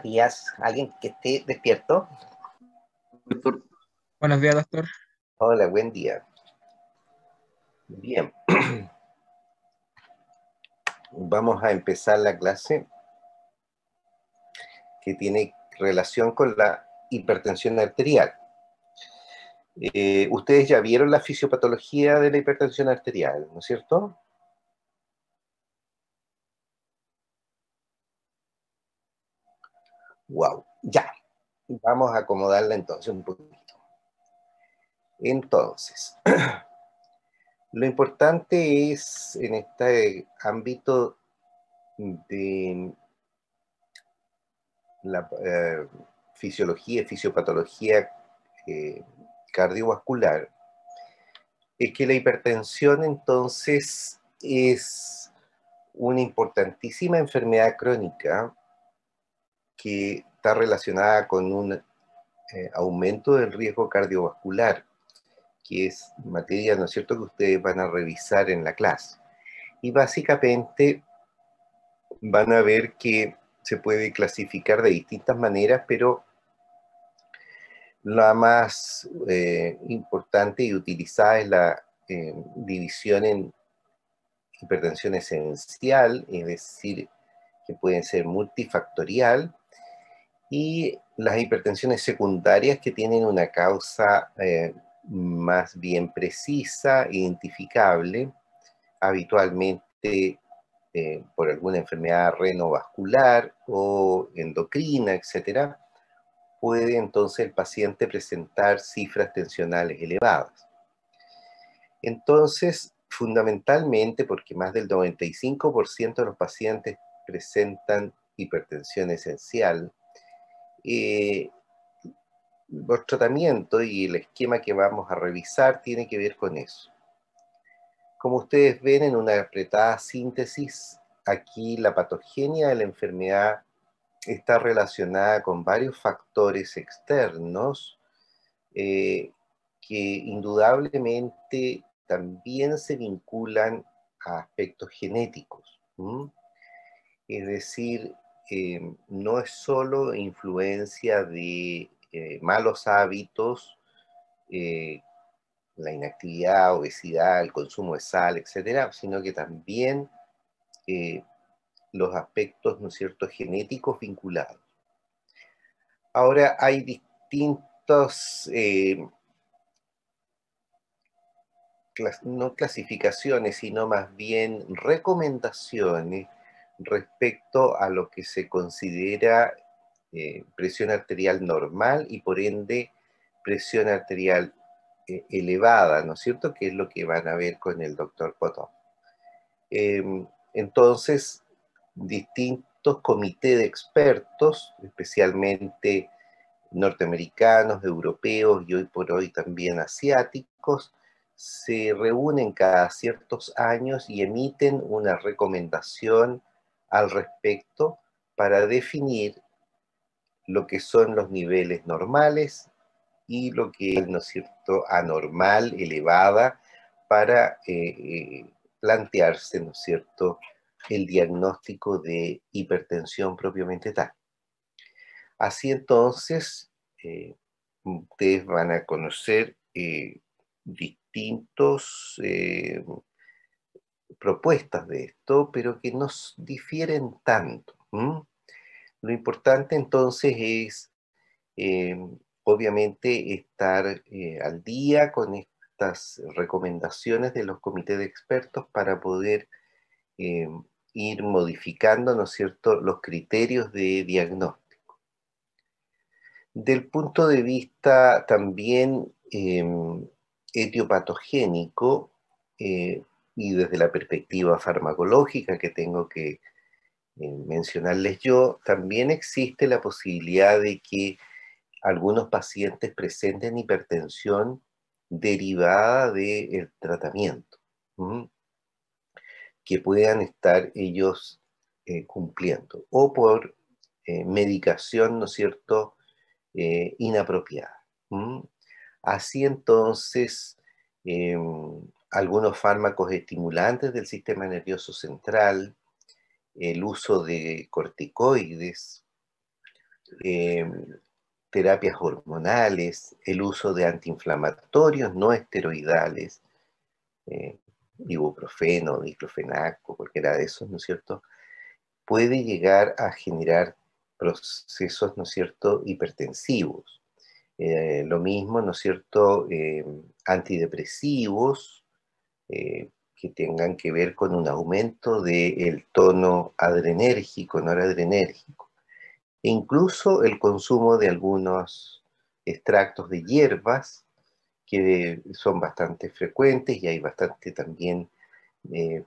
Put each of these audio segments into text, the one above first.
Días, alguien que esté despierto. Doctor, Buenos días, doctor. Hola, buen día. Bien, vamos a empezar la clase que tiene relación con la hipertensión arterial. Ustedes ya vieron la fisiopatología de la hipertensión arterial, ¿no es cierto? Wow, ya. Vamos a acomodarla entonces un poquito. Entonces, lo importante es en este ámbito de la fisiología y fisiopatología eh, cardiovascular, es que la hipertensión entonces es una importantísima enfermedad crónica que está relacionada con un aumento del riesgo cardiovascular, que es materia, ¿no es cierto?, que ustedes van a revisar en la clase. Y básicamente van a ver que se puede clasificar de distintas maneras, pero la más importante y utilizada es la división en hipertensión esencial, es decir, que pueden ser multifactorial, y las hipertensiones secundarias que tienen una causa más bien precisa, identificable, habitualmente por alguna enfermedad renovascular o endocrina, etcétera. Puede entonces el paciente presentar cifras tensionales elevadas. Entonces, fundamentalmente, porque más del 95% de los pacientes presentan hipertensión esencial, eh, los tratamientos y el esquema que vamos a revisar tiene que ver con eso. Como ustedes ven en una apretada síntesis, aquí la patogenia de la enfermedad está relacionada con varios factores externos que indudablemente también se vinculan a aspectos genéticos. ¿M? Es decir, no es solo influencia de malos hábitos, eh, la inactividad, obesidad, el consumo de sal, etcétera, sino que también eh, los aspectos, ¿no es cierto?, genéticos vinculados. Ahora hay distintos no clasificaciones, sino más bien recomendaciones respecto a lo que se considera presión arterial normal y por ende presión arterial elevada, ¿no es cierto? Que es lo que van a ver con el doctor Potón. Entonces, distintos comités de expertos, especialmente norteamericanos, europeos y hoy por hoy también asiáticos, se reúnen cada ciertos años y emiten una recomendación al respecto para definir lo que son los niveles normales y lo que es, ¿no es cierto?, anormal, elevada, para plantearse, ¿no es cierto?, el diagnóstico de hipertensión propiamente tal. Así entonces, ustedes van a conocer distintos propuestas de esto, pero que no difieren tanto. Lo importante entonces es, eh, obviamente, estar al día con estas recomendaciones de los comités de expertos para poder eh, ir modificando, ¿no es cierto?, los criterios de diagnóstico. Del punto de vista también etiopatogénico y desde la perspectiva farmacológica que tengo que mencionarles yo, también existe la posibilidad de que algunos pacientes presenten hipertensión derivada del tratamiento, ¿m? Que puedan estar ellos cumpliendo, o por medicación, ¿no es cierto?, inapropiada. ¿M? Así entonces, algunos fármacos estimulantes del sistema nervioso central, el uso de corticoides, terapias hormonales, el uso de antiinflamatorios no esteroidales, ibuprofeno, diclofenaco, cualquiera de esos, ¿no es cierto?, puede llegar a generar procesos, ¿no es cierto?, hipertensivos. Lo mismo, ¿no es cierto?, antidepresivos que tengan que ver con un aumento del tono adrenérgico, noradrenérgico. E incluso el consumo de algunos extractos de hierbas que son bastante frecuentes y hay bastante también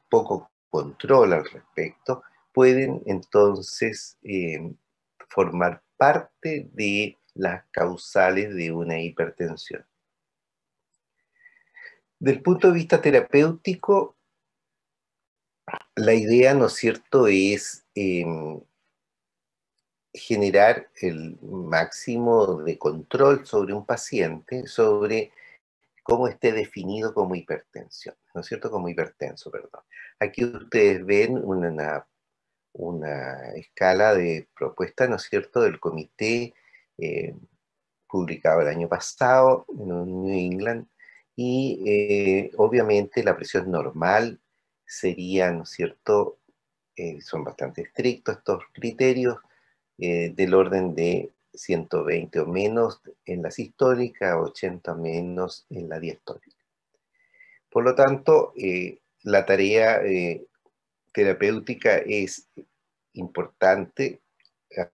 poco control al respecto, pueden entonces formar parte de las causales de una hipertensión. Del punto de vista terapéutico, la idea, ¿no es cierto?, es generar el máximo de control sobre un paciente, sobre cómo esté definido como hipertensión, ¿no es cierto?, como hipertenso, perdón. Aquí ustedes ven una escala de propuesta, ¿no es cierto?, del comité eh, publicado el año pasado en un New England, y obviamente la presión normal sería, ¿no es cierto?, son bastante estrictos estos criterios, del orden de 120 o menos en la sistólica, 80 menos en la diastólica. Por lo tanto, la tarea terapéutica es importante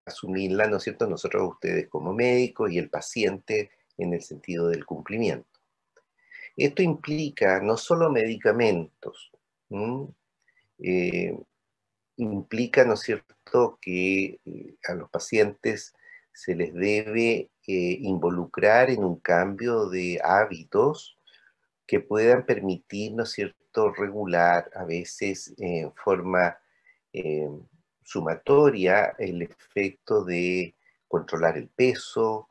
asumirla, ¿no es cierto?, nosotros ustedes como médicos y el paciente en el sentido del cumplimiento. Esto implica no solo medicamentos, eh, implica, ¿no es cierto?, que a los pacientes se les debe involucrar en un cambio de hábitos que puedan permitir, ¿no es cierto?, regular, a veces en forma eh, sumatoria, el efecto de controlar el peso,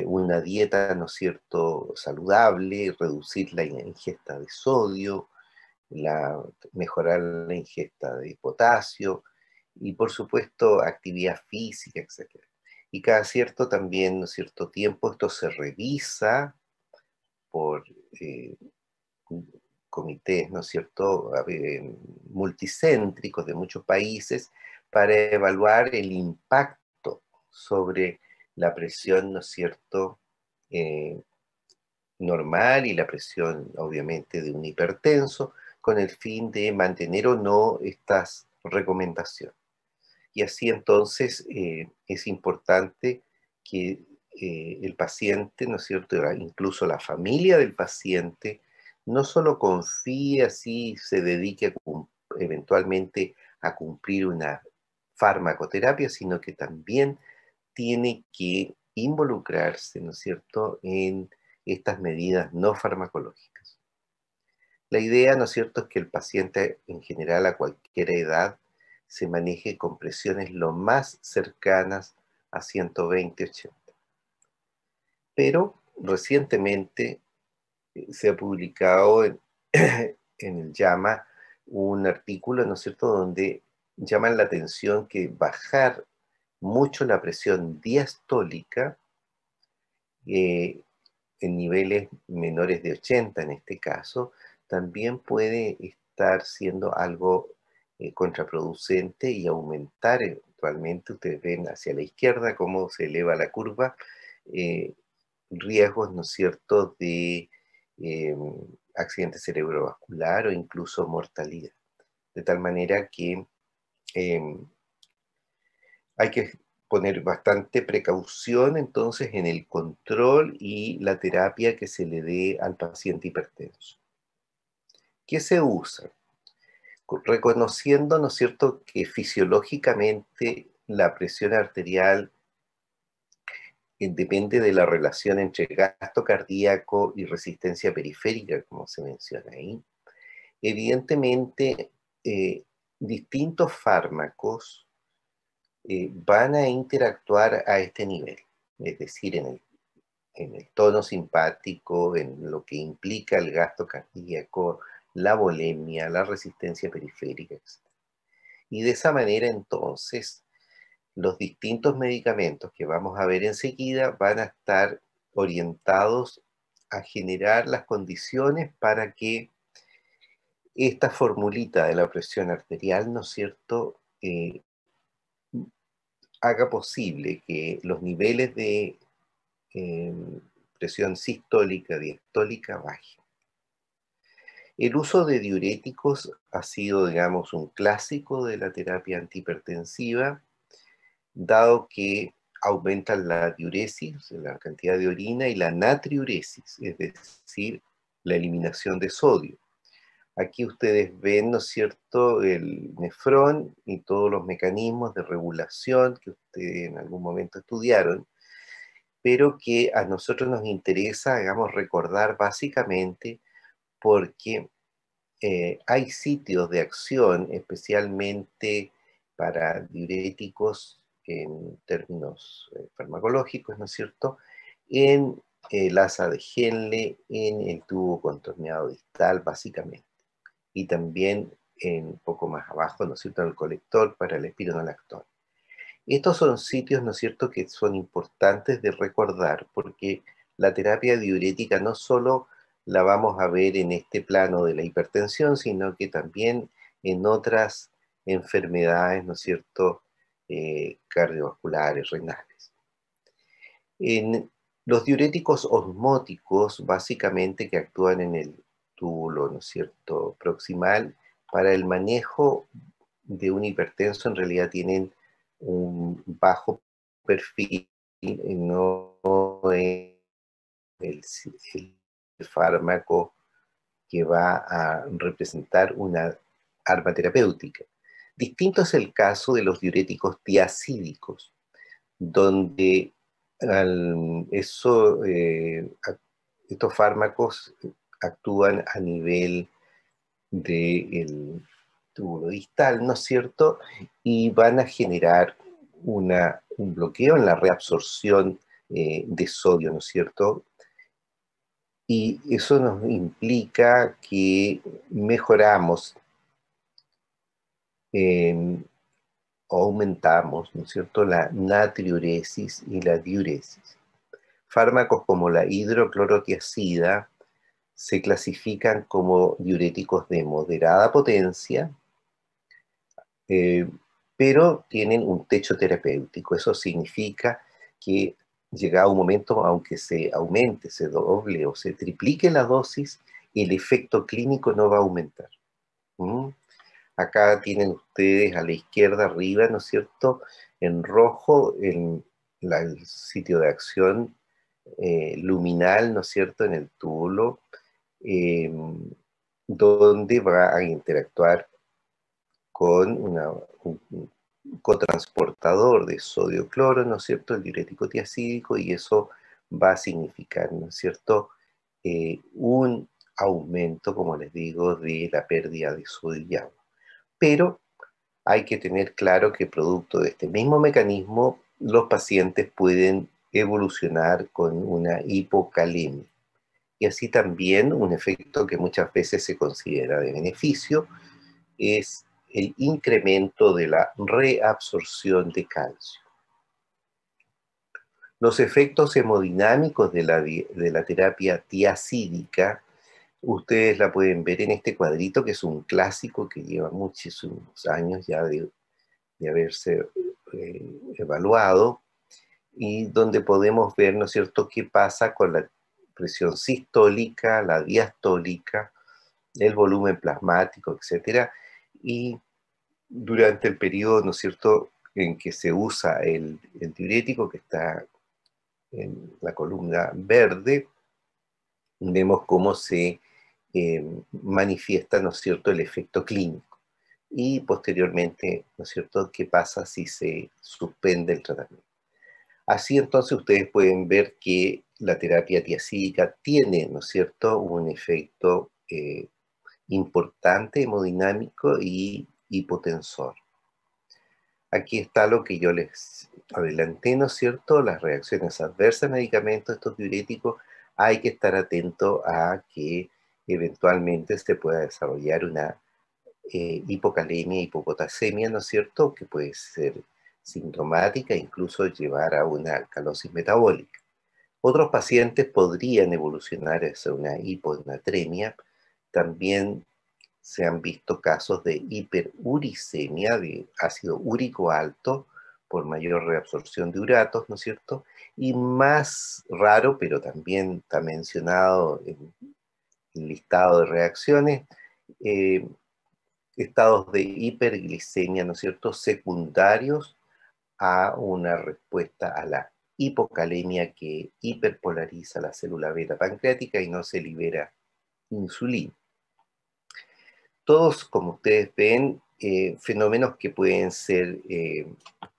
una dieta, ¿no es cierto?, saludable, reducir la ingesta de sodio, mejorar la ingesta de potasio y, por supuesto, actividad física, etc. Y cada cierto también, ¿no es cierto?, tiempo esto se revisa por eh, comités, ¿no es cierto?, multicéntricos de muchos países para evaluar el impacto sobre la presión, ¿no es cierto?, eh, normal y la presión, obviamente, de un hipertenso, con el fin de mantener o no estas recomendaciones. Y así entonces es importante que el paciente, ¿no es cierto?, incluso la familia del paciente, no solo confíe así, se dedique eventualmente a cumplir una farmacoterapia, sino que también tiene que involucrarse, ¿no es cierto?, en estas medidas no farmacológicas. La idea, ¿no es cierto?, es que el paciente en general a cualquier edad se maneje con presiones lo más cercanas a 120-80. Pero recientemente se ha publicado en el JAMA un artículo, ¿no es cierto?, donde llaman la atención que bajar mucho la presión diastólica en niveles menores de 80 en este caso, también puede estar siendo algo contraproducente y aumentar eventualmente, ustedes ven hacia la izquierda cómo se eleva la curva, eh, riesgos, ¿no es cierto?, de eh, accidente cerebrovascular o incluso mortalidad. De tal manera que eh, hay que poner bastante precaución entonces en el control y la terapia que se le dé al paciente hipertenso. ¿Qué se usa? Reconociendo, ¿no es cierto?, que fisiológicamente la presión arterial depende de la relación entre gasto cardíaco y resistencia periférica, como se menciona ahí. Evidentemente, distintos fármacos van a interactuar a este nivel, es decir, en el tono simpático, en lo que implica el gasto cardíaco, la volemia, la resistencia periférica, etc. Y de esa manera, entonces, los distintos medicamentos que vamos a ver enseguida van a estar orientados a generar las condiciones para que esta formulita de la presión arterial, ¿no es cierto?, haga posible que los niveles de eh, presión sistólica, diastólica bajen. El uso de diuréticos ha sido, digamos, un clásico de la terapia antihipertensiva, dado que aumentan la diuresis, la cantidad de orina, y la natriuresis, es decir, la eliminación de sodio. Aquí ustedes ven, ¿no es cierto?, el nefrón y todos los mecanismos de regulación que ustedes en algún momento estudiaron, pero que a nosotros nos interesa, digamos, recordar básicamente porque hay sitios de acción, especialmente para diuréticos en términos farmacológicos, ¿no es cierto?, en el asa de Henle, en el tubo contorneado distal, básicamente, y también un poco más abajo, ¿no es cierto?, en el colector para el espironolactón. Estos son sitios, ¿no es cierto?, que son importantes de recordar porque la terapia diurética no solo la vamos a ver en este plano de la hipertensión, sino que también en otras enfermedades, ¿no es cierto?, cardiovasculares, renales. En los diuréticos osmóticos, básicamente que actúan en el túbulo, ¿no es cierto?, proximal, para el manejo de un hipertenso en realidad tienen un bajo perfil, no es el fármaco que va a representar una arma terapéutica. Distinto es el caso de los diuréticos tiacídicos, donde estos fármacos actúan a nivel del túbulo distal, ¿no es cierto? Y van a generar un bloqueo en la reabsorción de sodio, ¿no es cierto? Y eso nos implica que mejoramos eh, o aumentamos, ¿no es cierto?, la natriuresis y la diuresis. Fármacos como la hidroclorotiazida se clasifican como diuréticos de moderada potencia, eh, pero tienen un techo terapéutico. Eso significa que llega un momento, aunque se aumente, se doble o se triplique la dosis, el efecto clínico no va a aumentar. ¿Mm? Acá tienen ustedes a la izquierda arriba, ¿no es cierto?, en rojo el sitio de acción luminal, ¿no es cierto?, en el túbulo, eh, donde va a interactuar con un cotransportador de sodio-cloro, ¿no es cierto?, el diurético tiacídico, y eso va a significar, ¿no es cierto?, un aumento, como les digo, de la pérdida de sodio y agua. Pero hay que tener claro que producto de este mismo mecanismo, los pacientes pueden evolucionar con una hipocalemia. Y así también un efecto que muchas veces se considera de beneficio es el incremento de la reabsorción de calcio. Los efectos hemodinámicos de la terapia tiacídica, ustedes la pueden ver en este cuadrito, que es un clásico que lleva muchísimos años ya de haberse evaluado, y donde podemos ver, ¿no es cierto?, qué pasa con la presión sistólica, la diastólica, el volumen plasmático, etcétera, y durante el periodo, ¿no es cierto?, en que se usa el diurético, que está en la columna verde, vemos cómo se manifiesta, ¿no es cierto?, el efecto clínico. Y posteriormente, ¿no es cierto?, qué pasa si se suspende el tratamiento. Así entonces ustedes pueden ver que la terapia tiacídica tiene, ¿no es cierto?, un efecto importante, hemodinámico y hipotensor. Aquí está lo que yo les adelanté, ¿no es cierto?, las reacciones adversas a medicamentos, estos diuréticos. Hay que estar atento a que eventualmente se pueda desarrollar una hipocalemia, hipopotasemia, ¿no es cierto?, que puede ser sintomática, incluso llevar a una alcalosis metabólica. Otros pacientes podrían evolucionar hacia una hiponatremia. También se han visto casos de hiperuricemia, de ácido úrico alto, por mayor reabsorción de uratos, ¿no es cierto? Y más raro, pero también está mencionado en el listado de reacciones, eh, estados de hiperglicemia, ¿no es cierto?, secundarios a una respuesta a la hipocalemia que hiperpolariza la célula beta pancreática y no se libera insulina. Todos, como ustedes ven, fenómenos que pueden ser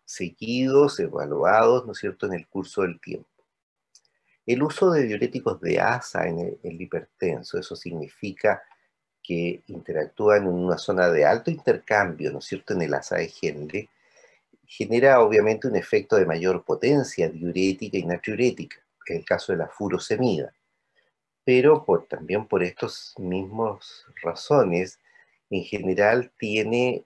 seguidos, evaluados, ¿no es cierto?, en el curso del tiempo. El uso de diuréticos de ASA en el hipertenso, eso significa que interactúan en una zona de alto intercambio, ¿no es cierto?, en el asa de Henle, genera obviamente un efecto de mayor potencia diurética y natriurética, en el caso de la furosemida. Pero también por estas mismas razones, en general tiene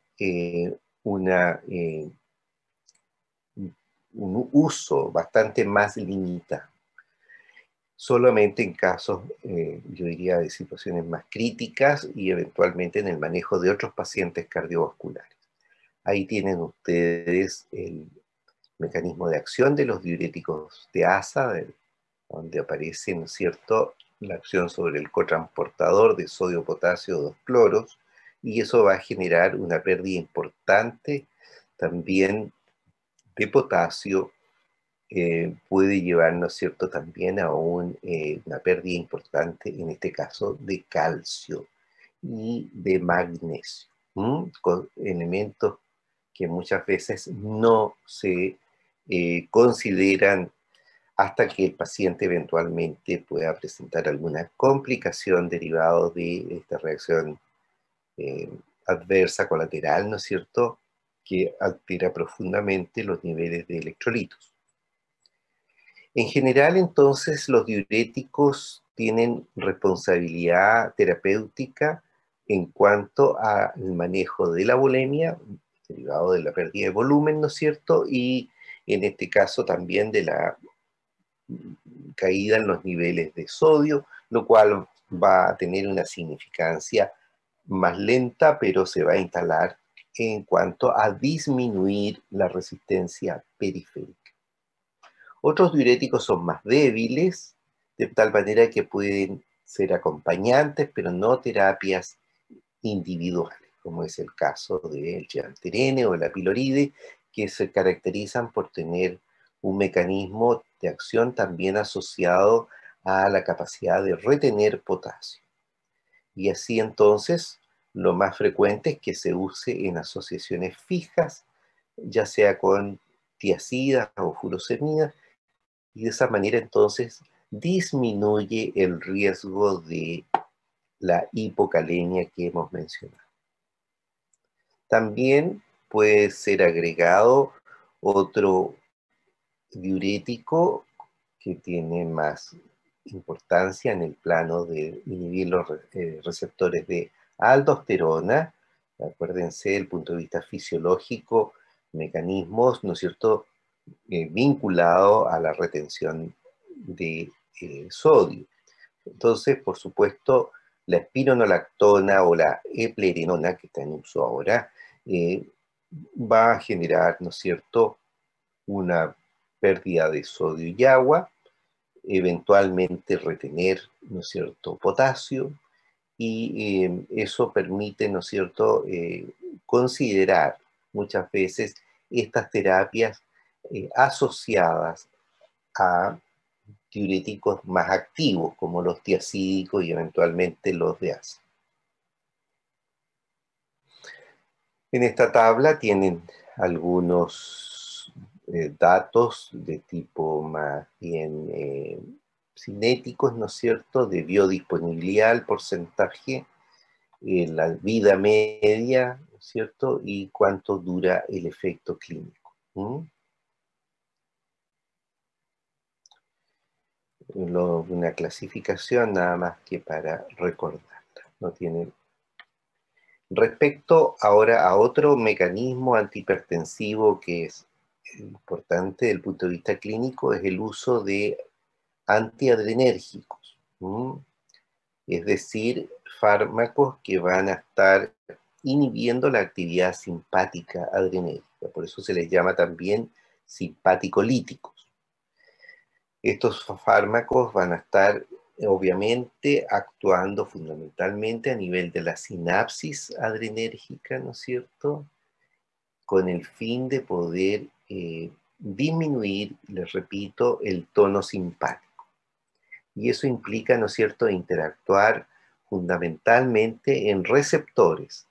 un uso bastante más limitado. Solamente en casos, yo diría, de situaciones más críticas y eventualmente en el manejo de otros pacientes cardiovasculares. Ahí tienen ustedes el mecanismo de acción de los diuréticos de ASA, donde aparece, ¿no es cierto?, la acción sobre el cotransportador de sodio-potasio 2-cloros, y eso va a generar una pérdida importante también de potasio, puede llevar, ¿no es cierto?, también a una pérdida importante, en este caso, de calcio y de magnesio, con elementos que muchas veces no se consideran hasta que el paciente eventualmente pueda presentar alguna complicación derivada de esta reacción eh, adversa colateral, ¿no es cierto?, que altera profundamente los niveles de electrolitos. En general, entonces, los diuréticos tienen responsabilidad terapéutica en cuanto al manejo de la bulimia, derivado de la pérdida de volumen, ¿no es cierto?, y en este caso también de la caída en los niveles de sodio, lo cual va a tener una significancia más lenta, pero se va a instalar en cuanto a disminuir la resistencia periférica. Otros diuréticos son más débiles, de tal manera que pueden ser acompañantes, pero no terapias individuales, como es el caso del gianterene o el apiloride, que se caracterizan por tener un mecanismo de acción también asociado a la capacidad de retener potasio. Y así entonces, lo más frecuente es que se use en asociaciones fijas, ya sea con tiazidas o furosemidas, y de esa manera entonces disminuye el riesgo de la hipocalemia que hemos mencionado. También puede ser agregado otro diurético que tiene más importancia en el plano de inhibir los receptores de aldosterona. Acuérdense, desde el punto de vista fisiológico, mecanismos, ¿no es cierto?, vinculado a la retención de sodio. Entonces, por supuesto, la espironolactona o la eplerenona, que está en uso ahora, va a generar, ¿no es cierto?, una pérdida de sodio y agua, eventualmente retener, ¿no es cierto?, potasio, y eso permite, ¿no es cierto?, considerar muchas veces estas terapias asociadas a diuréticos más activos, como los tiacídicos y eventualmente los de ASA. En esta tabla tienen algunos datos de tipo más bien cinéticos, ¿no es cierto?, de biodisponibilidad, el porcentaje, la vida media, ¿no es cierto?, y cuánto dura el efecto clínico. Una clasificación nada más que para recordarla. No tiene. Respecto ahora a otro mecanismo antihipertensivo que es importante desde el punto de vista clínico es el uso de antiadrenérgicos, es decir, fármacos que van a estar inhibiendo la actividad simpática adrenérgica, por eso se les llama también simpaticolíticos. Estos fármacos van a estar obviamente actuando fundamentalmente a nivel de la sinapsis adrenérgica, ¿no es cierto?, con el fin de poder disminuir, les repito, el tono simpático. Y eso implica, ¿no es cierto?, interactuar fundamentalmente en receptores,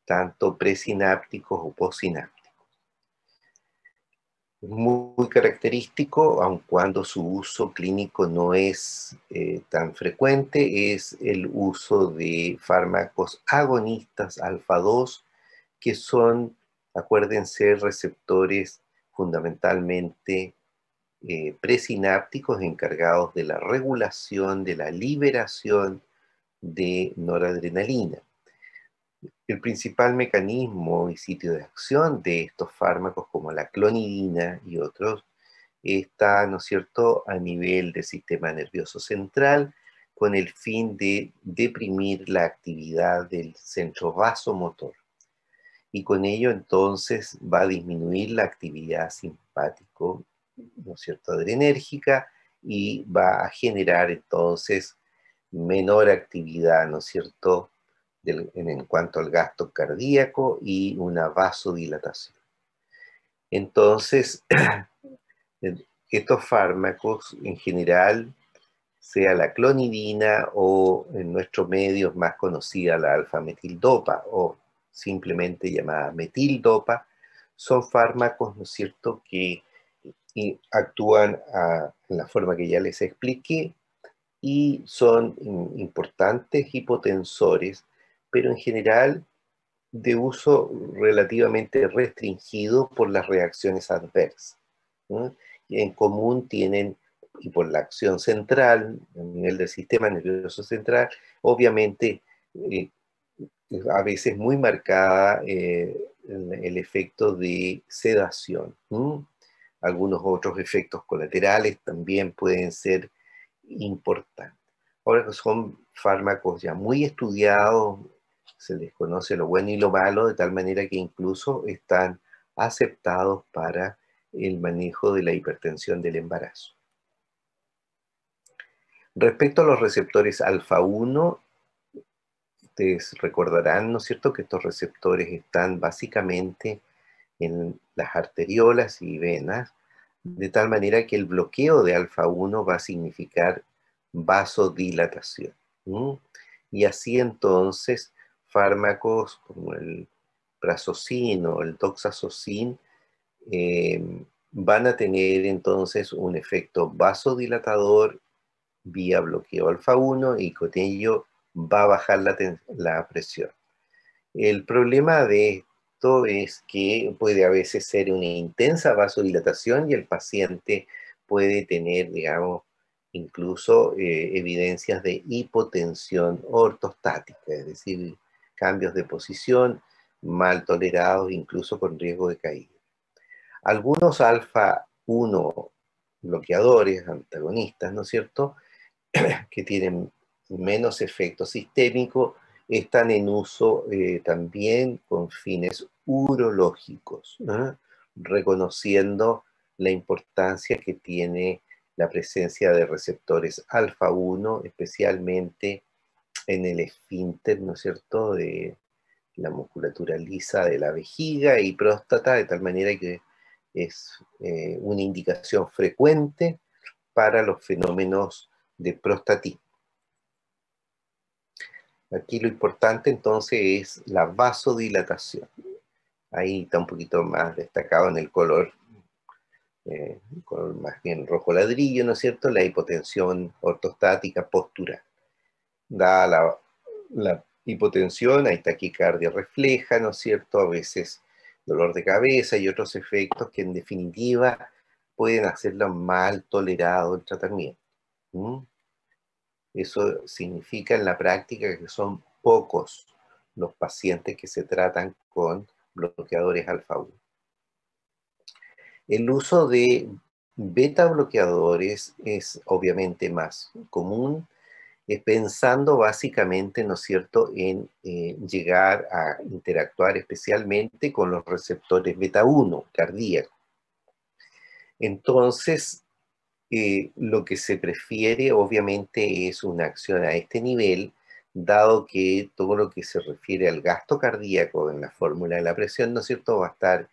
tanto presinápticos o postsinápticos. Muy característico, aun cuando su uso clínico no es tan frecuente, es el uso de fármacos agonistas alfa-2, que son, acuérdense, receptores fundamentalmente presinápticos encargados de la regulación, de la liberación de noradrenalina. El principal mecanismo y sitio de acción de estos fármacos, como la clonidina y otros, está, ¿no es cierto?, a nivel del sistema nervioso central, con el fin de deprimir la actividad del centro vasomotor. Y con ello, entonces, va a disminuir la actividad simpático, ¿no es cierto?, adrenérgica, y va a generar, entonces, menor actividad, ¿no es cierto?, en cuanto al gasto cardíaco y una vasodilatación. Entonces, estos fármacos en general, sea la clonidina o en nuestros medios más conocida la alfa-metildopa o simplemente llamada metildopa, son fármacos, ¿no es cierto?, que actúan en la forma que ya les expliqué y son importantes hipotensores, pero en general de uso relativamente restringido por las reacciones adversas, ¿no? Y en común tienen, y por la acción central, a nivel del sistema nervioso central, obviamente eh, a veces muy marcada el efecto de sedación. Algunos otros efectos colaterales también pueden ser importantes. Ahora son fármacos ya muy estudiados, se les conoce lo bueno y lo malo, de tal manera que incluso están aceptados para el manejo de la hipertensión del embarazo. Respecto a los receptores alfa-1, ustedes recordarán, ¿no es cierto?, que estos receptores están básicamente en las arteriolas y venas, de tal manera que el bloqueo de alfa-1 va a significar vasodilatación. Y así entonces fármacos como el prazosin o el doxazocin van a tener entonces un efecto vasodilatador vía bloqueo alfa-1 y con ello va a bajar la presión. El problema de esto es que puede a veces ser una intensa vasodilatación y el paciente puede tener, digamos, incluso evidencias de hipotensión ortostática, es decir, cambios de posición mal tolerados, incluso con riesgo de caída. Algunos alfa-1 bloqueadores, antagonistas, ¿no es cierto?, que tienen menos efecto sistémico, están en uso también con fines urológicos, reconociendo la importancia que tiene la presencia de receptores alfa-1, especialmente en el esfínter, ¿no es cierto?, de la musculatura lisa de la vejiga y próstata, de tal manera que es una indicación frecuente para los fenómenos de prostatismo. Aquí lo importante entonces es la vasodilatación. Ahí está un poquito más destacado en el color más bien rojo ladrillo, ¿no es cierto?, la hipotensión ortostática postural. Dada la hipotensión, hay taquicardia refleja, ¿no es cierto?, a veces dolor de cabeza y otros efectos que en definitiva pueden hacerlo mal tolerado el tratamiento. Eso significa en la práctica que son pocos los pacientes que se tratan con bloqueadores alfa-1. El uso de beta bloqueadores es obviamente más común, pensando básicamente, ¿no es cierto?, en llegar a interactuar especialmente con los receptores beta 1 cardíacos. Entonces, lo que se prefiere obviamente es una acción a este nivel, dado que todo lo que se refiere al gasto cardíaco en la fórmula de la presión, ¿no es cierto?, va a estar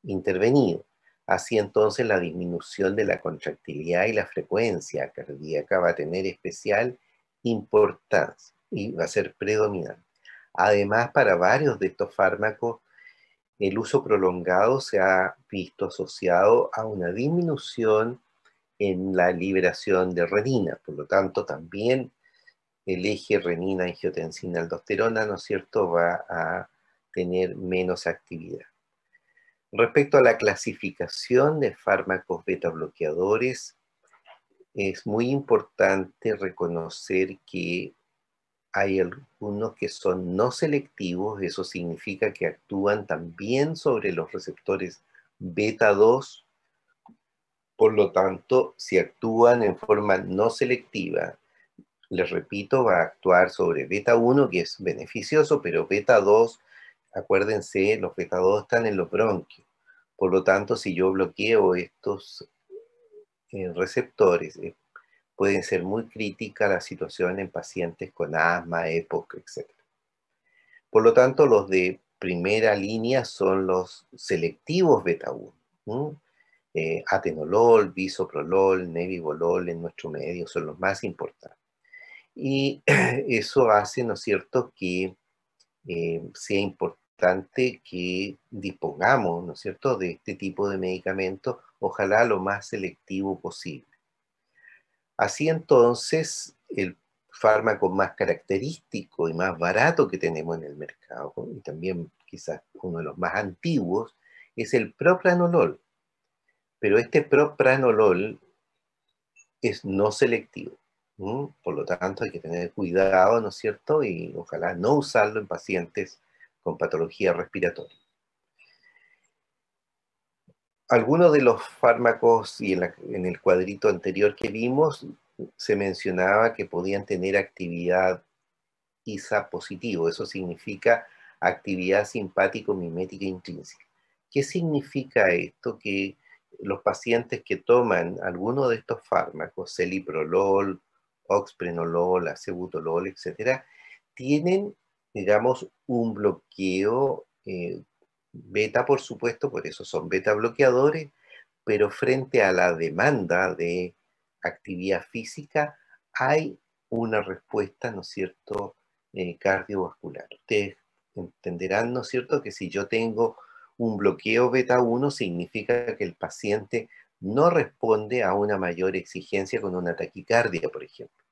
intervenido. Así entonces la disminución de la contractilidad y la frecuencia cardíaca va a tener especial importancia y va a ser predominante. Además, para varios de estos fármacos, el uso prolongado se ha visto asociado a una disminución en la liberación de renina. Por lo tanto, también el eje renina-angiotensina-aldosterona, ¿no es cierto?, va a tener menos actividad. Respecto a la clasificación de fármacos beta bloqueadores, es muy importante reconocer que hay algunos que son no selectivos, eso significa que actúan también sobre los receptores beta 2. Por lo tanto, si actúan en forma no selectiva, les repito, va a actuar sobre beta 1, que es beneficioso, pero beta 2, acuérdense, los beta 2 están en los bronquios. Por lo tanto, si yo bloqueo estos receptores, pueden ser muy crítica la situación en pacientes con asma, EPOC, etc. Por lo tanto, los de primera línea son los selectivos beta 1. Atenolol, bisoprolol, nebivolol en nuestro medio son los más importantes. Y eso hace, ¿no es cierto?, que sea importante que dispongamos, ¿no es cierto?, de este tipo de medicamentos, ojalá lo más selectivo posible. Así entonces, el fármaco más característico y más barato que tenemos en el mercado, y también quizás uno de los más antiguos, es el propranolol. Pero este propranolol es no selectivo. Por lo tanto, hay que tener cuidado, ¿no es cierto? Y ojalá no usarlo en pacientes con patología respiratoria. Algunos de los fármacos, y en el cuadrito anterior que vimos, se mencionaba que podían tener actividad ISA positivo. Eso significa actividad simpático-mimética intrínseca. ¿Qué significa esto? Que los pacientes que toman alguno de estos fármacos, celiprolol, oxprenolol, acebutolol, etcétera, tienen, digamos, un bloqueo beta, por supuesto, por eso son beta bloqueadores, pero frente a la demanda de actividad física hay una respuesta, ¿no es cierto?, cardiovascular. Ustedes entenderán, ¿no es cierto?, que si yo tengo un bloqueo beta 1 significa que el paciente no responde a una mayor exigencia con una taquicardia, por ejemplo.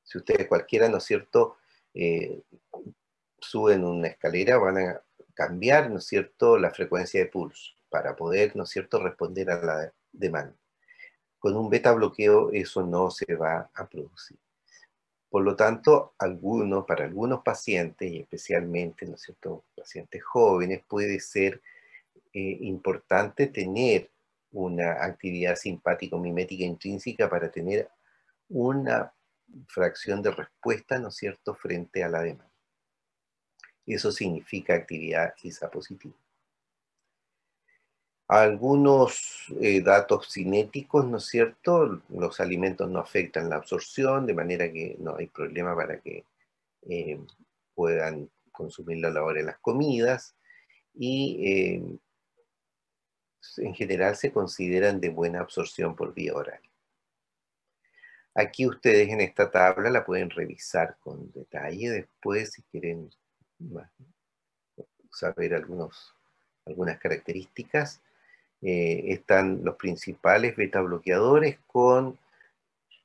Si ustedes cualquiera, ¿no es cierto?, eh, suben una escalera, van a cambiar, ¿no es cierto?, la frecuencia de pulso para poder, ¿no es cierto?, responder a la demanda. Con un beta bloqueo eso no se va a producir. Por lo tanto, para algunos pacientes, y especialmente, ¿no es cierto?, pacientes jóvenes, puede ser importante tener una actividad simpático-mimética intrínseca para tener una fracción de respuesta, ¿no es cierto?, frente a la demanda. Eso significa actividad ISA positiva. Algunos datos cinéticos, ¿no es cierto? Los alimentos no afectan la absorción, de manera que no hay problema para que eh, puedan consumirlo a la hora de las comidas. Y en general se consideran de buena absorción por vía oral. Aquí ustedes en esta tabla la pueden revisar con detalle después si quieren saber algunas características. Están los principales beta bloqueadores con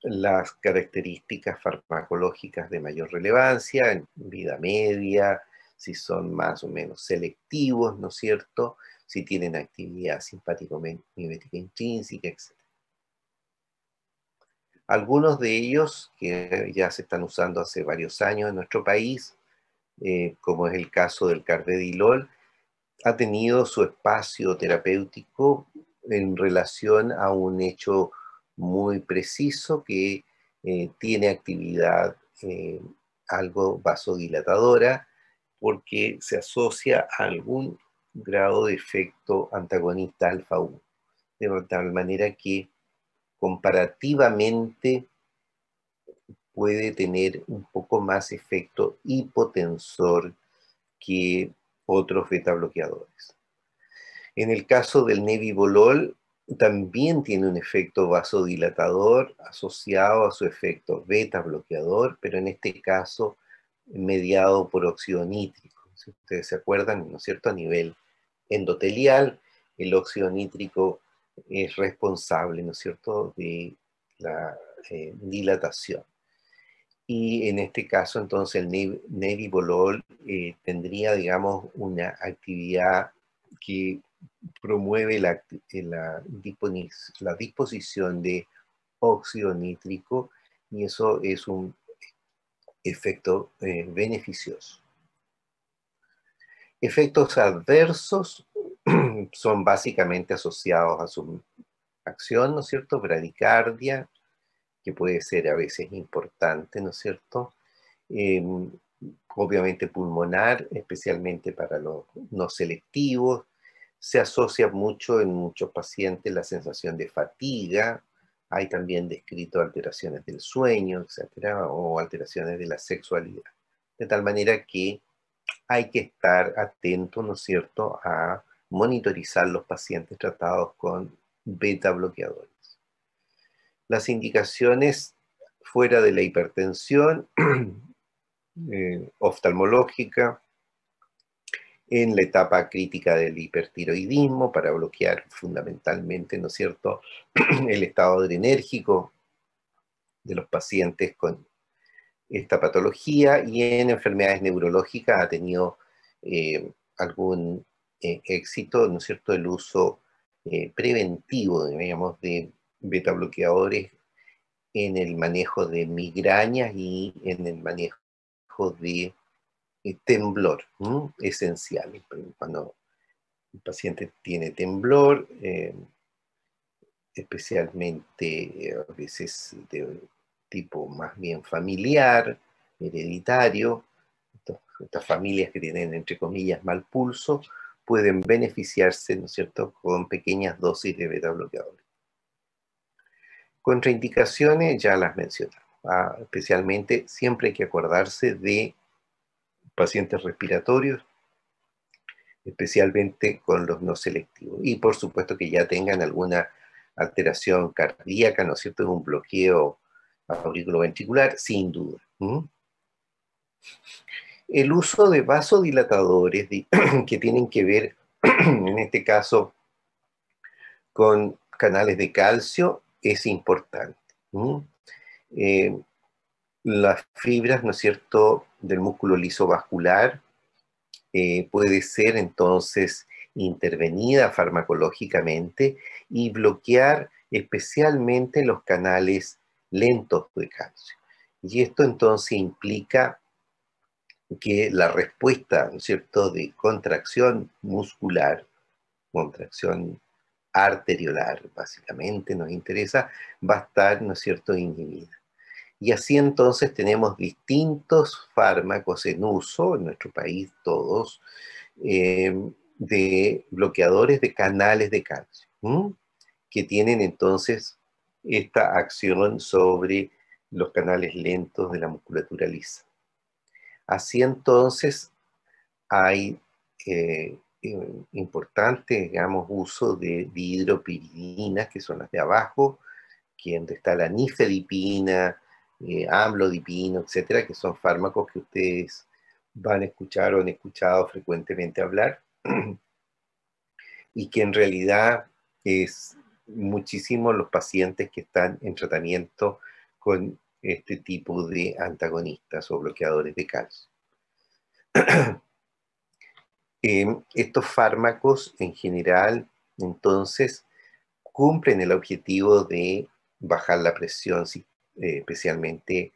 las características farmacológicas de mayor relevancia, en vida media, si son más o menos selectivos, ¿no es cierto?, si tienen actividad simpático-mimética intrínseca, etc. Algunos de ellos que ya se están usando hace varios años en nuestro país, como es el caso del carvedilol, ha tenido su espacio terapéutico en relación a un hecho muy preciso que tiene actividad algo vasodilatadora porque se asocia a algún grado de efecto antagonista alfa 1, de tal manera que comparativamente puede tener un poco más efecto hipotensor que otros beta bloqueadores. En el caso del nebivolol, también tiene un efecto vasodilatador asociado a su efecto beta bloqueador, pero en este caso mediado por óxido nítrico. Si ustedes se acuerdan, ¿no es cierto? A nivel endotelial, el óxido nítrico es responsable, ¿no es cierto?, de la dilatación. Y en este caso, entonces, el nebivolol tendría, digamos, una actividad que promueve la disposición de óxido nítrico, y eso es un efecto beneficioso. Efectos adversos son básicamente asociados a su acción, ¿no es cierto? Bradicardia, que puede ser a veces importante, ¿no es cierto? Obviamente pulmonar, especialmente para los no selectivos. Se asocia mucho en muchos pacientes la sensación de fatiga. Hay también descrito alteraciones del sueño, etcétera, o alteraciones de la sexualidad. De tal manera que hay que estar atento, ¿no es cierto?, a monitorizar los pacientes tratados con beta bloqueadores. Las indicaciones fuera de la hipertensión oftalmológica, en la etapa crítica del hipertiroidismo, para bloquear fundamentalmente, ¿no es cierto?, el estado adrenérgico de los pacientes con esta patología, y en enfermedades neurológicas ha tenido algún éxito, ¿no es cierto?, el uso preventivo, digamos, de beta bloqueadores en el manejo de migrañas y en el manejo de temblor, esencial. Cuando el paciente tiene temblor, especialmente a veces de tipo más bien familiar, hereditario, estas familias que tienen, entre comillas, mal pulso, pueden beneficiarse, ¿no es cierto?, con pequeñas dosis de beta bloqueadores. Contraindicaciones ya las mencionamos. Especialmente siempre hay que acordarse de pacientes respiratorios, especialmente con los no selectivos. Y por supuesto que ya tengan alguna alteración cardíaca, ¿no es cierto?, un bloqueo auriculoventricular, sin duda. El uso de vasodilatadores que tienen que ver, en este caso, con canales de calcio es importante. Las fibras, ¿no es cierto?, del músculo liso vascular puede ser entonces intervenida farmacológicamente y bloquear especialmente los canales lentos de calcio. Y esto entonces implica que la respuesta, ¿no es cierto?, de contracción muscular, contracción arteriolar, básicamente nos interesa, va a estar, ¿no es cierto?, inhibida. Y así entonces tenemos distintos fármacos en uso, en nuestro país todos, de bloqueadores de canales de calcio, que tienen entonces esta acción sobre los canales lentos de la musculatura lisa. Así entonces hay importante, digamos, uso de dihidropiridinas, que son las de abajo, que donde está la nifedipina, amlodipino, etcétera, que son fármacos que ustedes van a escuchar o han escuchado frecuentemente hablar, y que en realidad es muchísimo los pacientes que están en tratamiento con este tipo de antagonistas o bloqueadores de calcio. Estos fármacos en general, entonces, cumplen el objetivo de bajar la presión, especialmente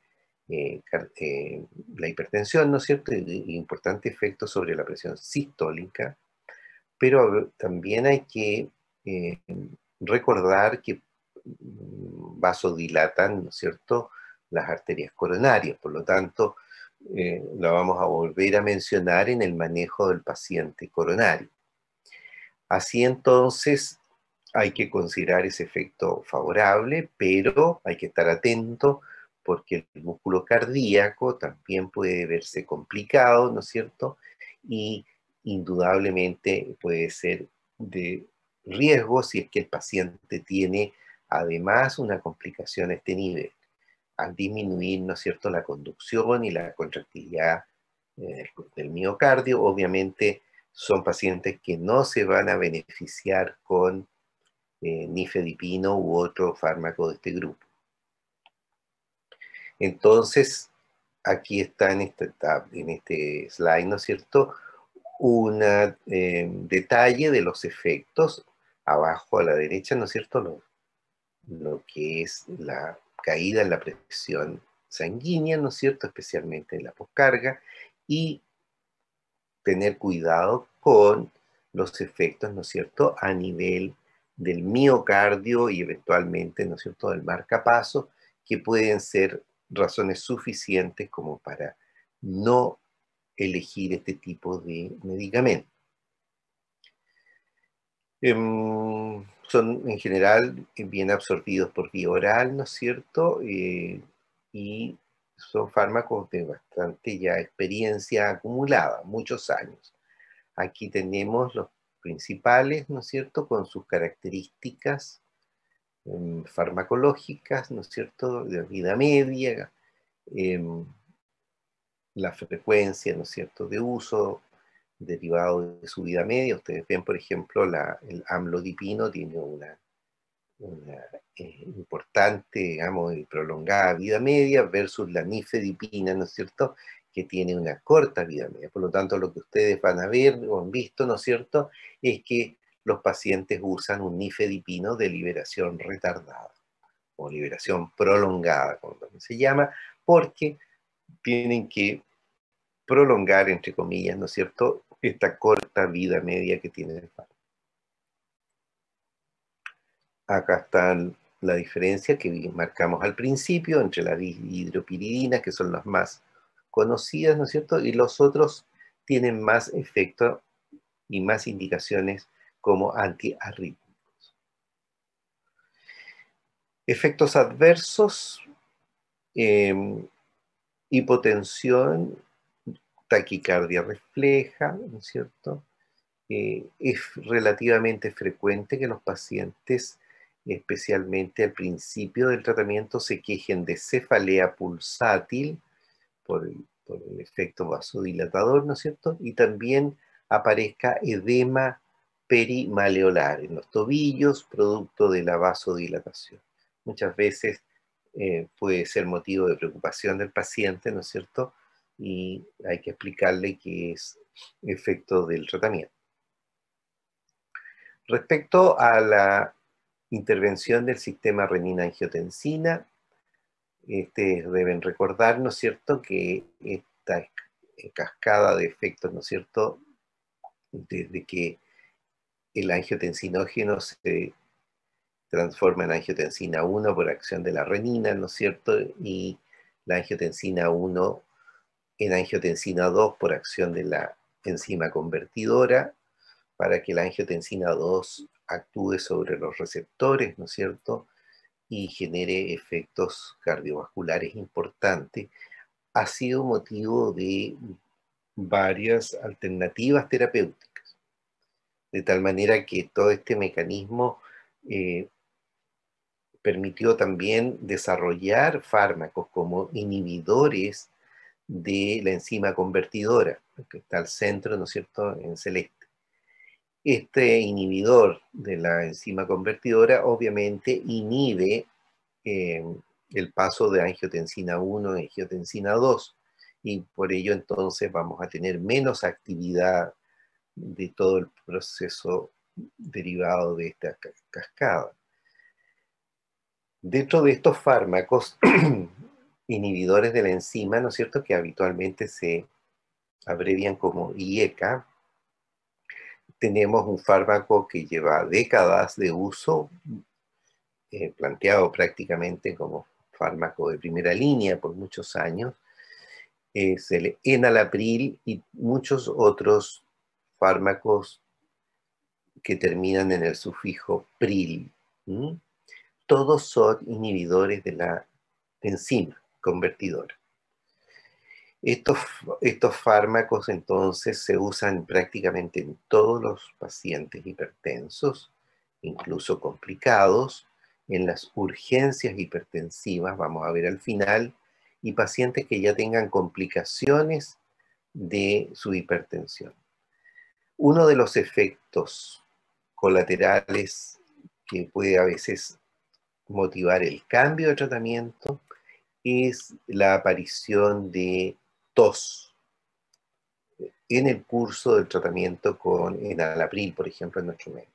la hipertensión, ¿no es cierto? Y importante efecto sobre la presión sistólica, pero también hay que recordar que vasodilatan, ¿no es cierto?, las arterias coronarias. Por lo tanto, la vamos a volver a mencionar en el manejo del paciente coronario. Así entonces, hay que considerar ese efecto favorable, pero hay que estar atento porque el músculo cardíaco también puede verse complicado, ¿no es cierto? Y indudablemente puede ser de riesgo si es que el paciente tiene además una complicación a este nivel, al disminuir, ¿no es cierto?, la conducción y la contractilidad del miocardio. Obviamente son pacientes que no se van a beneficiar con nifedipino u otro fármaco de este grupo. Entonces, aquí está en este slide, ¿no es cierto?, un detalle de los efectos. Abajo a la derecha, ¿no es cierto?, lo que es la caída en la presión sanguínea, ¿no es cierto?, especialmente en la poscarga, y tener cuidado con los efectos, ¿no es cierto?, a nivel del miocardio y eventualmente, ¿no es cierto?, del marcapaso, que pueden ser razones suficientes como para no elegir este tipo de medicamento. Son en general bien absorbidos por vía oral, ¿no es cierto?, y son fármacos de bastante ya experiencia acumulada, muchos años. Aquí tenemos los principales, ¿no es cierto?, con sus características farmacológicas, ¿no es cierto?, de vida media, la frecuencia, ¿no es cierto?, de uso derivado de su vida media. Ustedes ven, por ejemplo, el amlodipino tiene una importante, digamos, y prolongada vida media versus la nifedipina, ¿no es cierto?, que tiene una corta vida media. Por lo tanto, lo que ustedes van a ver o han visto, ¿no es cierto?, es que los pacientes usan un nifedipino de liberación retardada o liberación prolongada, como también se llama, porque tienen que prolongar, entre comillas, ¿no es cierto?, esta corta vida media que tiene el fármaco. Acá está la diferencia que marcamos al principio entre la hidropiridina, que son las más conocidas, ¿no es cierto?, y los otros tienen más efecto y más indicaciones como antiarrítmicos. Efectos adversos, hipotensión, taquicardia refleja, ¿no es cierto? Es relativamente frecuente que los pacientes, especialmente al principio del tratamiento, se quejen de cefalea pulsátil por el efecto vasodilatador, ¿no es cierto? Y también aparezca edema perimaleolar en los tobillos, producto de la vasodilatación. Muchas veces puede ser motivo de preocupación del paciente, ¿no es cierto? Y hay que explicarle que es efecto del tratamiento. Respecto a la intervención del sistema renina-angiotensina, deben recordar, ¿no es cierto?, que esta cascada de efectos, ¿no es cierto?, desde que el angiotensinógeno se transforma en angiotensina 1 por acción de la renina, ¿no es cierto?, y la angiotensina 1 en angiotensina 2 por acción de la enzima convertidora, para que la angiotensina 2 actúe sobre los receptores, ¿no es cierto?, y genere efectos cardiovasculares importantes, ha sido motivo de varias alternativas terapéuticas. De tal manera que todo este mecanismo permitió también desarrollar fármacos como inhibidores de la enzima convertidora, que está al centro, ¿no es cierto?, en celeste. Este inhibidor de la enzima convertidora obviamente inhibe el paso de angiotensina 1 a angiotensina 2, y por ello entonces vamos a tener menos actividad de todo el proceso derivado de esta cascada. Dentro de estos fármacos inhibidores de la enzima, ¿no es cierto?, que habitualmente se abrevian como IECA, tenemos un fármaco que lleva décadas de uso, planteado prácticamente como fármaco de primera línea por muchos años, es el enalapril y muchos otros fármacos que terminan en el sufijo pril. ¿Mm? Todos son inhibidores de la enzima convertidora. Estos fármacos entonces se usan prácticamente en todos los pacientes hipertensos, incluso complicados, en las urgencias hipertensivas, vamos a ver al final, y pacientes que ya tengan complicaciones de su hipertensión. Uno de los efectos colaterales que puede a veces motivar el cambio de tratamiento es la aparición de tos en el curso del tratamiento con enalapril, por ejemplo, en nuestro medio.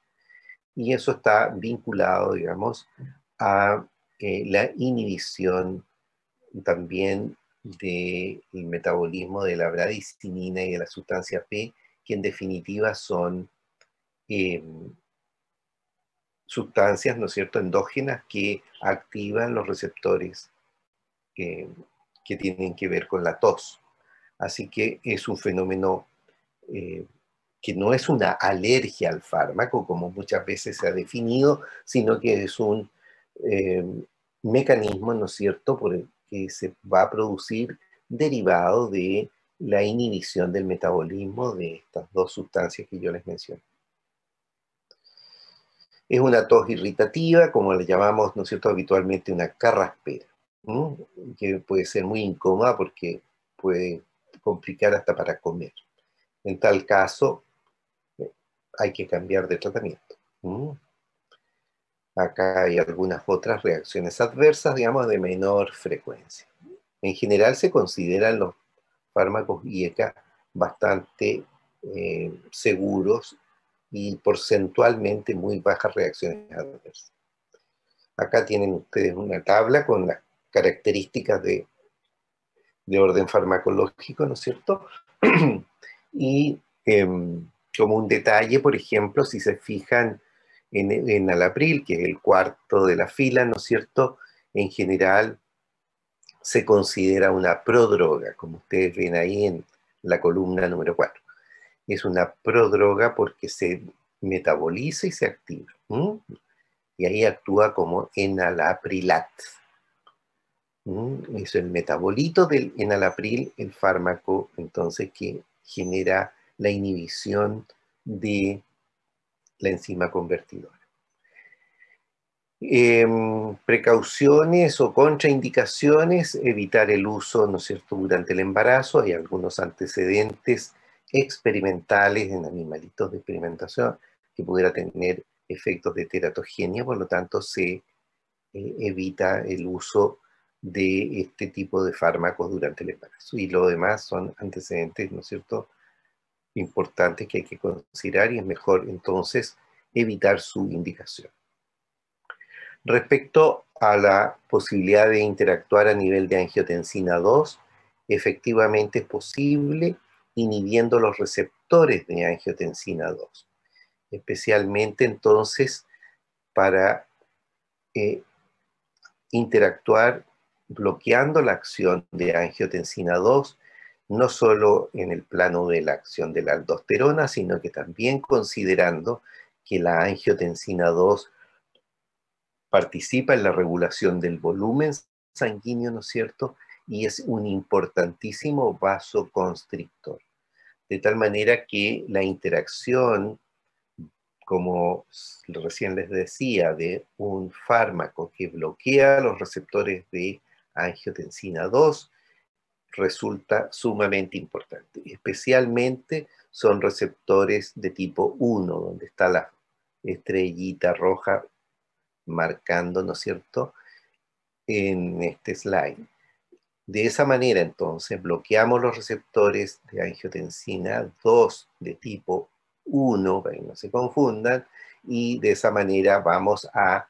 Y eso está vinculado, digamos, a la inhibición también del metabolismo de la bradicinina y de la sustancia P, que en definitiva son sustancias, ¿no es cierto?, endógenas que activan los receptores que tienen que ver con la tos. Así que es un fenómeno que no es una alergia al fármaco, como muchas veces se ha definido, sino que es un mecanismo, ¿no es cierto?, por el que se va a producir derivado de la inhibición del metabolismo de estas dos sustancias que yo les mencioné. Es una tos irritativa, como le llamamos, ¿no es cierto?, habitualmente una carraspera, que puede ser muy incómoda porque puede complicar hasta para comer. En tal caso, hay que cambiar de tratamiento. Acá hay algunas otras reacciones adversas, digamos, de menor frecuencia. En general se consideran los fármacos IECA bastante seguros y porcentualmente muy bajas reacciones adversas. Acá tienen ustedes una tabla con las características de orden farmacológico, ¿no es cierto? Y como un detalle, por ejemplo, si se fijan en enalapril, que es el cuarto de la fila, ¿no es cierto? En general se considera una prodroga, como ustedes ven ahí en la columna número 4. Es una prodroga porque se metaboliza y se activa. Y ahí actúa como enalaprilat. Es el metabolito del enalapril, el fármaco entonces que genera la inhibición de la enzima convertidora. Precauciones o contraindicaciones: evitar el uso, ¿no es cierto?, durante el embarazo. Hay algunos antecedentes experimentales en animalitos de experimentación que pudiera tener efectos de teratogenia, por lo tanto se evita el uso de este tipo de fármacos durante el embarazo. Y lo demás son antecedentes, ¿no es cierto?, importantes que hay que considerar, y es mejor entonces evitar su indicación. Respecto a la posibilidad de interactuar a nivel de angiotensina 2, efectivamente es posible inhibiendo los receptores de angiotensina 2, especialmente entonces para interactuar bloqueando la acción de angiotensina 2, no solo en el plano de la acción de la aldosterona, sino que también considerando que la angiotensina 2 participa en la regulación del volumen sanguíneo, ¿no es cierto?, y es un importantísimo vasoconstrictor. De tal manera que la interacción, como recién les decía, de un fármaco que bloquea los receptores de angiotensina 2 resulta sumamente importante. Especialmente son receptores de tipo 1, donde está la estrellita roja marcando, ¿no es cierto?, en este slide. De esa manera, entonces, bloqueamos los receptores de angiotensina 2 de tipo 1, para que no se confundan, y de esa manera vamos a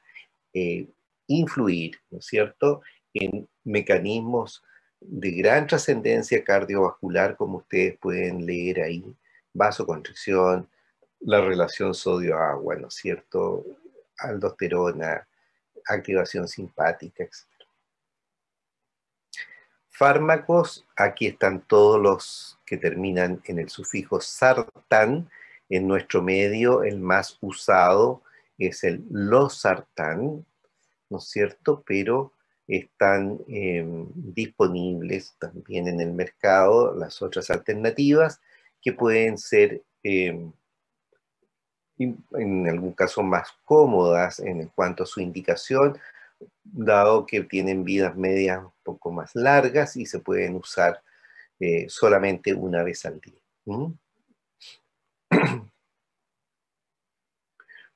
influir, ¿no es cierto?, en mecanismos de gran trascendencia cardiovascular, como ustedes pueden leer ahí: vasoconstricción, la relación sodio-agua, ¿no es cierto? Aldosterona, activación simpática, etc. Fármacos, aquí están todos los que terminan en el sufijo sartán. En nuestro medio, el más usado es el losartán, ¿no es cierto? Pero están disponibles también en el mercado las otras alternativas que pueden ser en algún caso más cómodas en cuanto a su indicación, dado que tienen vidas medias un poco más largas y se pueden usar solamente una vez al día. ¿Mm?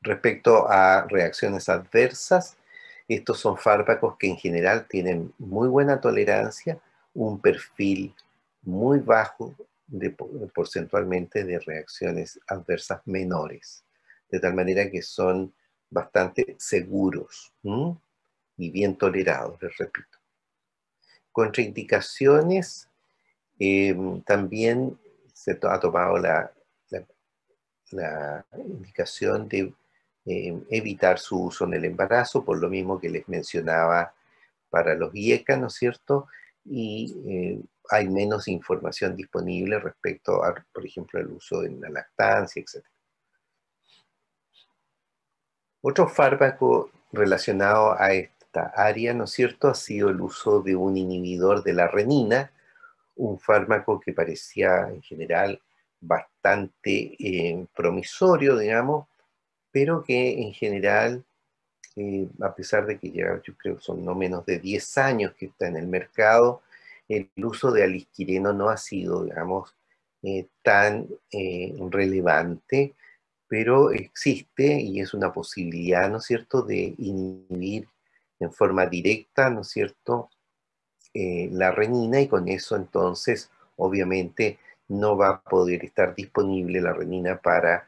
Respecto a reacciones adversas, estos son fármacos que en general tienen muy buena tolerancia, un perfil muy bajo porcentualmente de reacciones adversas menores, de tal manera que son bastante seguros, ¿m? Y bien tolerados, les repito. Contraindicaciones, también se ha tomado la indicación de evitar su uso en el embarazo, por lo mismo que les mencionaba para los IECA, ¿no es cierto? Y hay menos información disponible respecto a, por ejemplo, el uso en la lactancia, etc. Otro fármaco relacionado a esta área, ¿no es cierto?, ha sido el uso de un inhibidor de la renina, un fármaco que parecía en general bastante promisorio, digamos, pero que en general, a pesar de que ya yo creo que son no menos de 10 años que está en el mercado, el uso de alisquireno no ha sido, digamos, tan relevante, pero existe y es una posibilidad, ¿no es cierto?, de inhibir en forma directa, ¿no es cierto?, la renina, y con eso entonces obviamente no va a poder estar disponible la renina para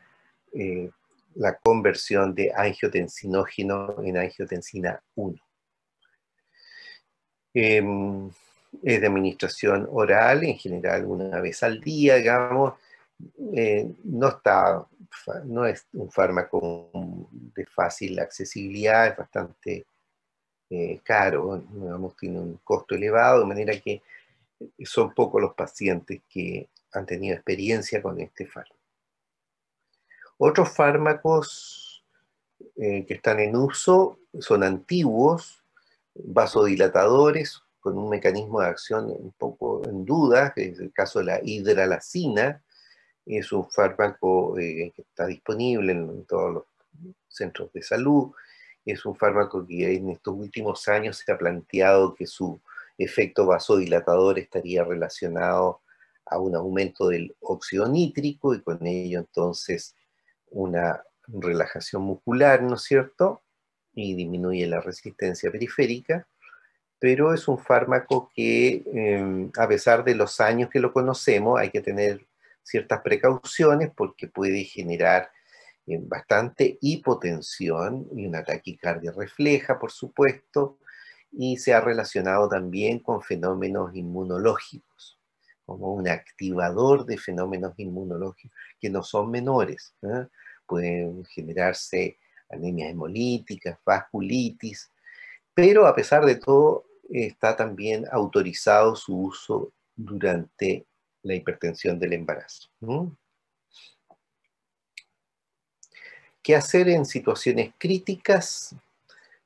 eh, la conversión de angiotensinógeno en angiotensina 1. Es de administración oral, en general una vez al día, digamos. No es un fármaco de fácil accesibilidad, es bastante caro, digamos, tiene un costo elevado, de manera que son pocos los pacientes que han tenido experiencia con este fármaco. Otros fármacos que están en uso son antiguos, vasodilatadores, con un mecanismo de acción un poco en duda, que es el caso de la hidralazina. Es un fármaco que está disponible en todos los centros de salud. Es un fármaco que en estos últimos años se ha planteado que su efecto vasodilatador estaría relacionado a un aumento del óxido nítrico y con ello entonces una relajación muscular, ¿no es cierto? Y disminuye la resistencia periférica, pero es un fármaco que a pesar de los años que lo conocemos hay que tener ciertas precauciones porque puede generar bastante hipotensión y una taquicardia refleja, por supuesto, y se ha relacionado también con fenómenos inmunológicos, como un activador de fenómenos inmunológicos que no son menores, ¿eh? Pueden generarse anemias hemolíticas, vasculitis, pero a pesar de todo está también autorizado su uso durante la hipertensión del embarazo. ¿Qué hacer en situaciones críticas?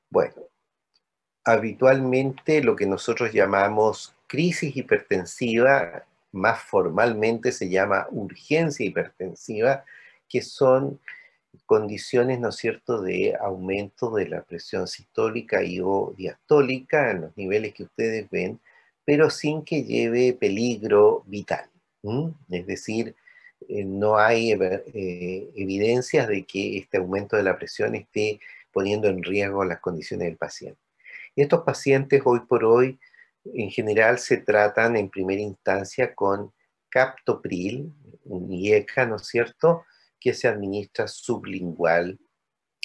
Bueno, habitualmente lo que nosotros llamamos crisis hipertensiva, más formalmente se llama urgencia hipertensiva, que son condiciones, ¿no es cierto?, de aumento de la presión sistólica y o diastólica en los niveles que ustedes ven, pero sin que lleve peligro vital. Es decir, no hay evidencias de que este aumento de la presión esté poniendo en riesgo las condiciones del paciente. Estos pacientes hoy por hoy en general se tratan en primera instancia con captopril, un IECA, ¿no es cierto?, que se administra sublingual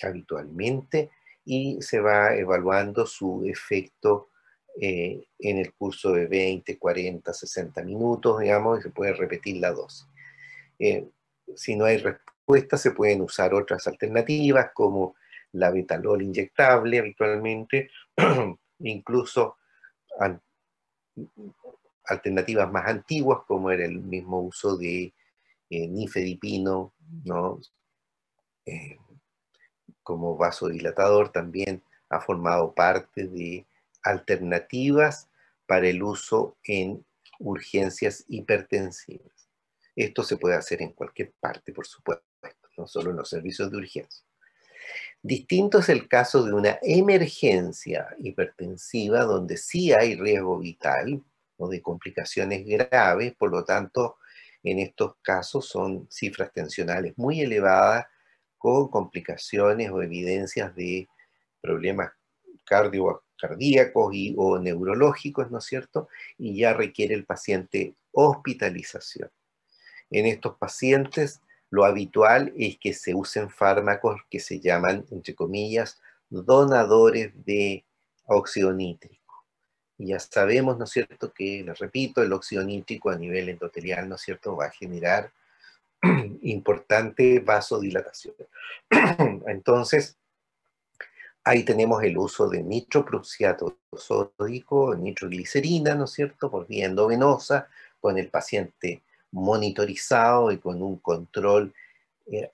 habitualmente y se va evaluando su efecto en el curso de 20, 40, 60 minutos, digamos, y se puede repetir la dosis. Si no hay respuesta respuesta se pueden usar otras alternativas como la betalol inyectable habitualmente, incluso alternativas más antiguas como era el mismo uso de nifedipino, ¿no? Eh, como vasodilatador también ha formado parte de alternativas para el uso en urgencias hipertensivas. Esto se puede hacer en cualquier parte, por supuesto, no solo en los servicios de urgencia. Distinto es el caso de una emergencia hipertensiva donde sí hay riesgo vital o de complicaciones graves, por lo tanto, en estos casos son cifras tensionales muy elevadas con complicaciones o evidencias de problemas cardíacos o neurológicos, ¿no es cierto? Y ya requiere el paciente hospitalización. En estos pacientes, lo habitual es que se usen fármacos que se llaman, entre comillas, donadores de óxido nítrico. Y ya sabemos, ¿no es cierto?, que, les repito, el óxido nítrico a nivel endotelial, ¿no es cierto?, va a generar importante vasodilatación. Entonces, ahí tenemos el uso de nitroprusiato sódico, nitroglicerina, ¿no es cierto?, por vía endovenosa, con el paciente monitorizado y con un control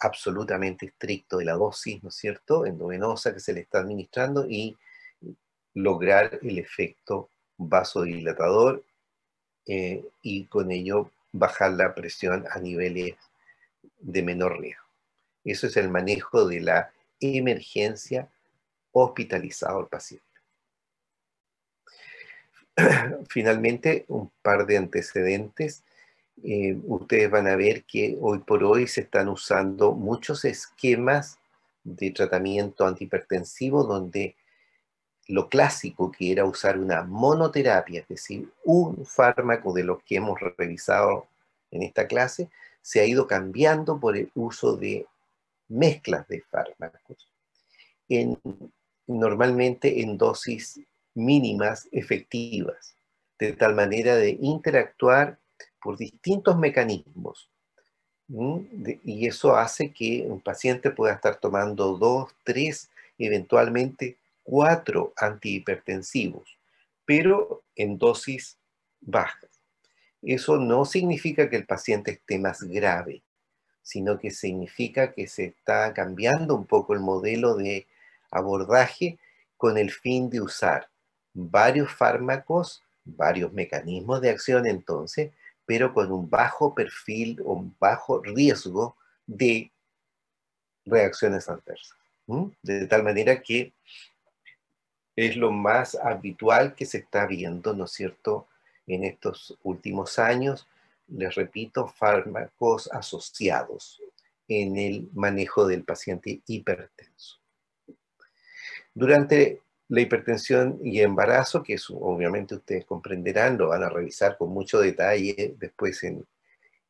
absolutamente estricto de la dosis, ¿no es cierto?, endovenosa que se le está administrando y lograr el efecto vasodilatador y con ello bajar la presión a niveles de menor riesgo. Eso es el manejo de la emergencia hospitalizado al paciente. Finalmente, un par de antecedentes. Ustedes van a ver que hoy por hoy se están usando muchos esquemas de tratamiento antihipertensivo donde lo clásico que era usar una monoterapia, es decir, un fármaco de los que hemos revisado en esta clase, se ha ido cambiando por el uso de mezclas de fármacos, normalmente en dosis mínimas efectivas, de tal manera de interactuar por distintos mecanismos. Y eso hace que un paciente pueda estar tomando 2, 3, eventualmente 4 antihipertensivos, pero en dosis bajas. Eso no significa que el paciente esté más grave, sino que significa que se está cambiando un poco el modelo de abordaje con el fin de usar varios fármacos, varios mecanismos de acción entonces, pero con un bajo perfil o un bajo riesgo de reacciones adversas. De tal manera que es lo más habitual que se está viendo, ¿no es cierto?, en estos últimos años. Les repito, fármacos asociados en el manejo del paciente hipertenso. Durante la hipertensión y embarazo, que eso obviamente ustedes comprenderán, lo van a revisar con mucho detalle después en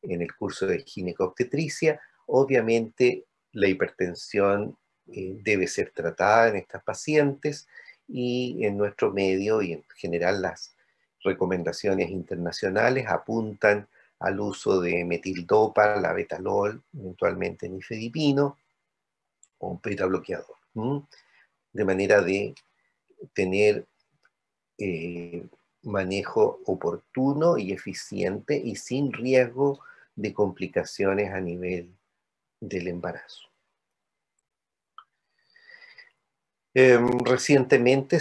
el curso de ginecobstetricia, obviamente la hipertensión debe ser tratada en estas pacientes y en nuestro medio y en general las recomendaciones internacionales apuntan al uso de metildopa, la betalol, eventualmente nifedipino o un beta bloqueador, de manera de tener manejo oportuno y eficiente y sin riesgo de complicaciones a nivel del embarazo. Recientemente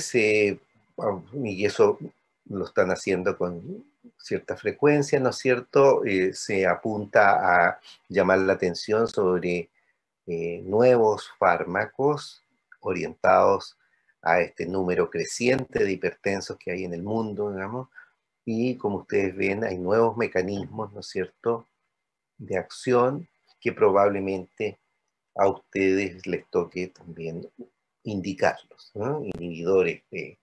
y eso lo están haciendo con cierta frecuencia, ¿no es cierto?, se apunta a llamar la atención sobre nuevos fármacos orientados a este número creciente de hipertensos que hay en el mundo, digamos, y como ustedes ven, hay nuevos mecanismos, ¿no es cierto?, de acción que probablemente a ustedes les toque también indicarlos, ¿no? Inhibidores de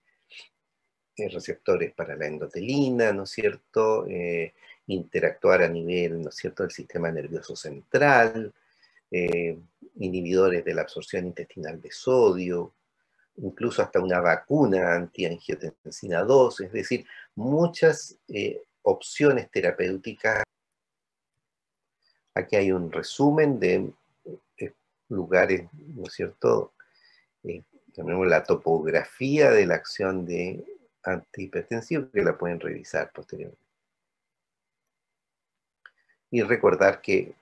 receptores para la endotelina, ¿no es cierto?, interactuar a nivel, ¿no es cierto?, del sistema nervioso central, inhibidores de la absorción intestinal de sodio, incluso hasta una vacuna antiangiotensina 2, es decir, muchas opciones terapéuticas. Aquí hay un resumen de lugares, ¿no es cierto? Tenemos la topografía de la acción de antihipertensivo, que la pueden revisar posteriormente. Y recordar que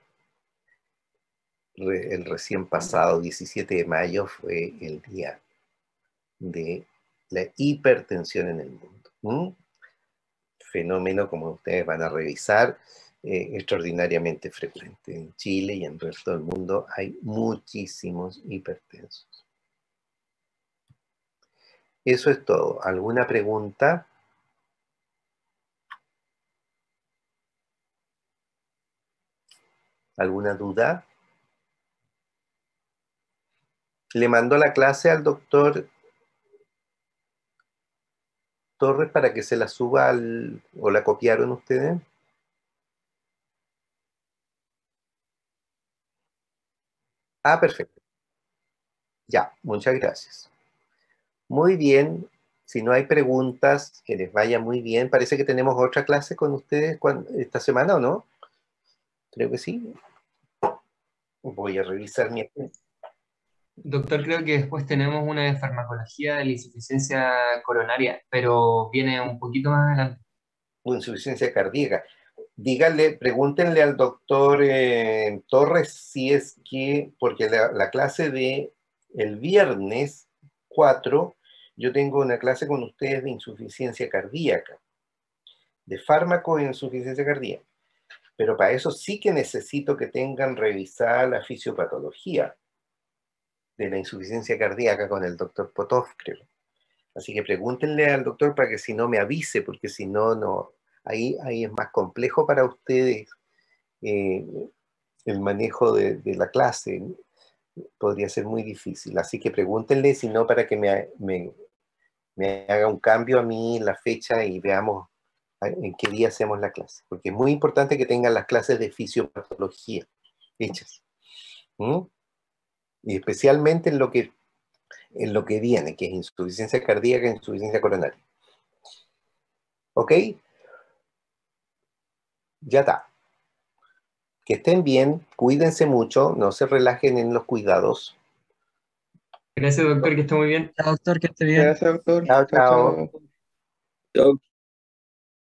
el recién pasado 17 de mayo fue el día de la hipertensión en el mundo. Fenómeno, como ustedes van a revisar, extraordinariamente frecuente. En Chile y en el resto del mundo hay muchísimos hipertensos. Eso es todo. ¿Alguna pregunta? ¿Alguna duda? Le mandó la clase al doctor Torres para que se la suba o la copiaron ustedes. Ah, perfecto. Ya, muchas gracias. Muy bien. Si no hay preguntas, que les vaya muy bien. Parece que tenemos otra clase con ustedes esta semana, ¿o no? Creo que sí. Voy a revisar mi... Doctor, creo que después tenemos una de farmacología de la insuficiencia coronaria, pero viene un poquito más adelante. Insuficiencia cardíaca. Díganle, pregúntenle al doctor Torres si es que, porque la clase de el viernes 4, yo tengo una clase con ustedes de insuficiencia cardíaca, de fármaco de insuficiencia cardíaca, pero para eso sí que necesito que tengan revisada la fisiopatología de la insuficiencia cardíaca con el doctor Potov, creo. Así que pregúntenle al doctor para que si no me avise, porque si no, no, ahí es más complejo para ustedes el manejo de la clase. Podría ser muy difícil. Así que pregúntenle, si no, para que me haga un cambio a mí la fecha y veamos en qué día hacemos la clase. Porque es muy importante que tengan las clases de fisiopatología hechas. Y especialmente en lo que viene, que es insuficiencia cardíaca e insuficiencia coronaria. ¿Ok? Ya está. Que estén bien, cuídense mucho, no se relajen en los cuidados. Gracias, doctor, que esté muy bien. Chao, doctor, que esté bien. Gracias, doctor. Chao, Chao, chao. chao. Chao.